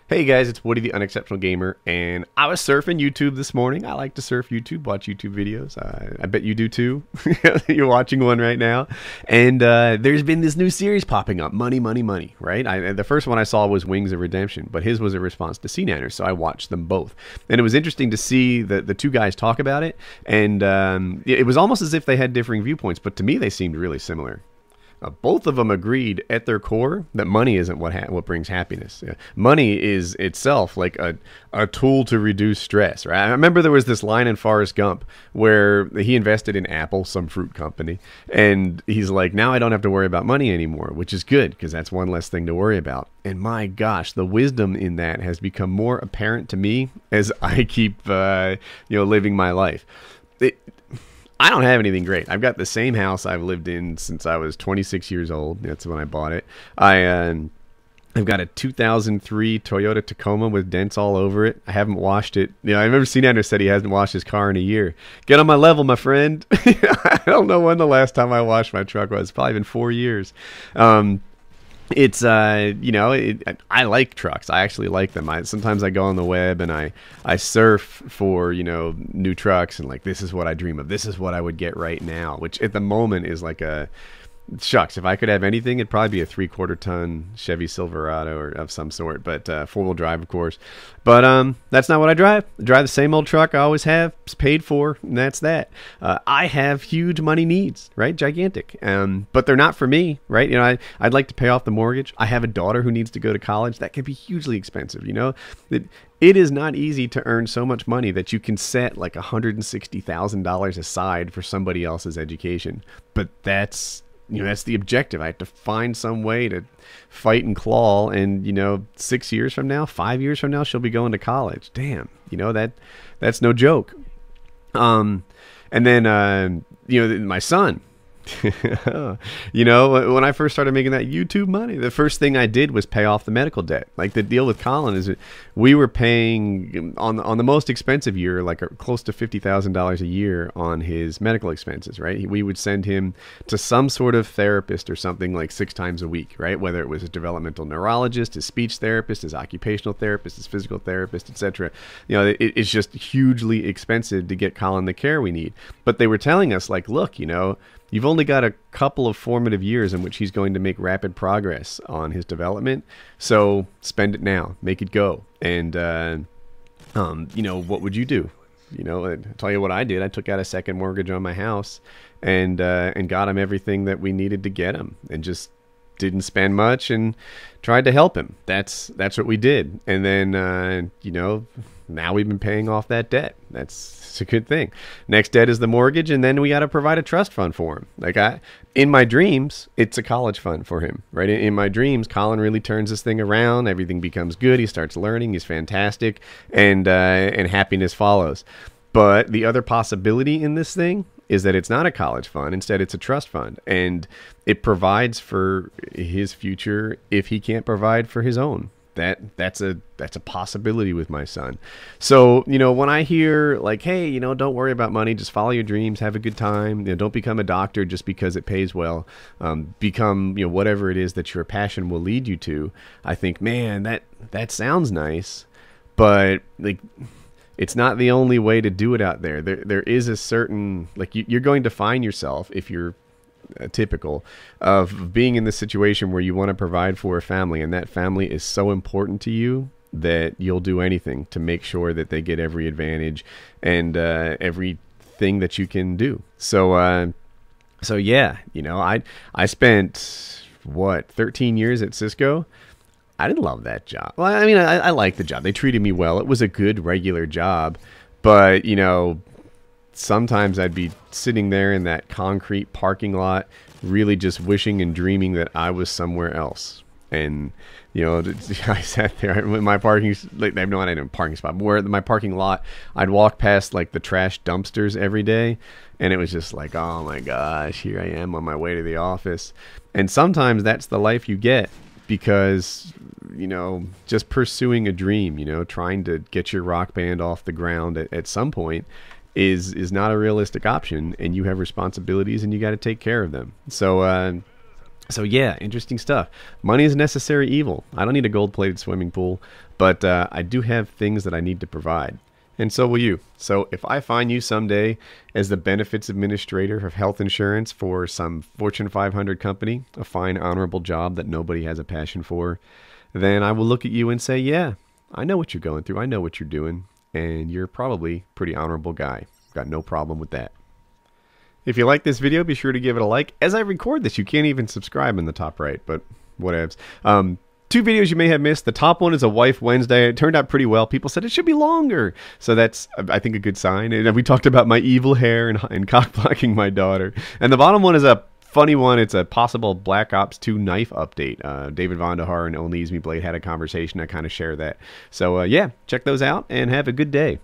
Hey guys, it's Woody the Unexceptional Gamer, and I was surfing YouTube this morning. I like to surf YouTube, watch YouTube videos. I bet you do too. You're watching one right now. And there's been this new series popping up, Money, Money, Money, right? The first one I saw was Wings of Redemption, but his was a response to C-Nanners, so I watched them both. And it was interesting to see the two guys talk about it, and it was almost as if they had differing viewpoints, but to me they seemed really similar. Both of them agreed at their core that money isn't what brings happiness. Yeah. Money is itself like a tool to reduce stress. Right? I remember there was this line in Forrest Gump where he invested in Apple, some fruit company, and he's like, now I don't have to worry about money anymore, which is good because that's one less thing to worry about. And my gosh, the wisdom in that has become more apparent to me as I keep living my life. I don't have anything great. I've got the same house I've lived in since I was 26 years old. That's when I bought it. I've got a 2003 Toyota Tacoma with dents all over it. I haven't washed it. I remember C-Nanner said he hasn't washed his car in a year. Get on my level, my friend. I don't know when the last time I washed my truck was. It's probably been 4 years. It's I like trucks. I actually like them. Sometimes I go on the web and I surf for new trucks and like, this is what I dream of. This is what I would get right now, which at the moment is like shucks, if I could have anything, it'd probably be a 3/4 ton Chevy Silverado or of some sort, but 4-wheel drive, of course. But that's not what I drive. I drive the same old truck I always have. It's paid for, and that's that. I have huge money needs, right? Gigantic. But they're not for me, right? I'd like to pay off the mortgage. I have a daughter who needs to go to college. That can be hugely expensive, It is not easy to earn so much money that you can set like $160,000 aside for somebody else's education. But that's the objective. I have to find some way to fight and claw. And, 6 years from now, 5 years from now, she'll be going to college. Damn, that's no joke. And then, my son, when I first started making that YouTube money, the first thing I did was pay off the medical debt. Like the deal with Colin is that we were paying on the most expensive year, like close to $50,000 a year on his medical expenses, right? We would send him to some sort of therapist or something like 6 times a week, right? Whether it was a developmental neurologist, his speech therapist, his occupational therapist, his physical therapist, etc. It's just hugely expensive to get Colin the care we need. But they were telling us like, look, you've only got a couple of formative years in which he's going to make rapid progress on his development. So spend it now, make it go. And, what would you do? I'll tell you what I did. I took out a second mortgage on my house and got him everything that we needed to get him and just didn't spend much and tried to help him. That's what we did. And then, now we've been paying off that debt. It's a good thing. Next debt is the mortgage, and then we got to provide a trust fund for him. Like in my dreams, it's a college fund for him, right? In my dreams, Colin really turns this thing around. Everything becomes good. He starts learning. He's fantastic, and happiness follows. But the other possibility in this thing is that it's not a college fund. Instead, it's a trust fund, and it provides for his future if he can't provide for his own. That's a possibility with my son. So, when I hear like, hey, don't worry about money, just follow your dreams, have a good time, don't become a doctor just because it pays well, become, whatever it is that your passion will lead you to. I think, man, that sounds nice, but like, it's not the only way to do it out there. There is a certain, like, you're going to find yourself, if you're typical of being in this situation where you want to provide for a family, and that family is so important to you that you'll do anything to make sure that they get every advantage and everything that you can do. So yeah, I spent 13 years at Cisco. I didn't love that job. Well, I mean, I liked the job. They treated me well. It was a good regular job, but sometimes I'd be sitting there in that concrete parking lot, really just wishing and dreaming that I was somewhere else. And, I sat there in my parking, like, I have no idea, parking spot, but where my parking lot, I'd walk past like the trash dumpsters every day. And it was just like, oh my gosh, here I am on my way to the office. And sometimes that's the life you get because, just pursuing a dream, trying to get your rock band off the ground at some point is not a realistic option, and you have responsibilities and you got to take care of them. So yeah, interesting stuff. Money is a necessary evil. I don't need a gold-plated swimming pool, but I do have things that I need to provide. And so will you. So if I find you someday as the benefits administrator of health insurance for some Fortune 500 company, a fine, honorable job that nobody has a passion for, then I will look at you and say, yeah, I know what you're going through. I know what you're doing. And you're probably a pretty honorable guy. Got no problem with that. If you like this video, be sure to give it a like. As I record this, you can't even subscribe in the top right, but whatevs. Two videos you may have missed. The top one is a Wife Wednesday. It turned out pretty well. People said it should be longer. So that's, I think, a good sign. And we talked about my evil hair and cock blocking my daughter. And the bottom one is a funny one. It's a possible Black Ops 2 knife update. David Vonderhaar and Only Use Me Blade had a conversation. I kind of share that. So yeah, check those out and have a good day.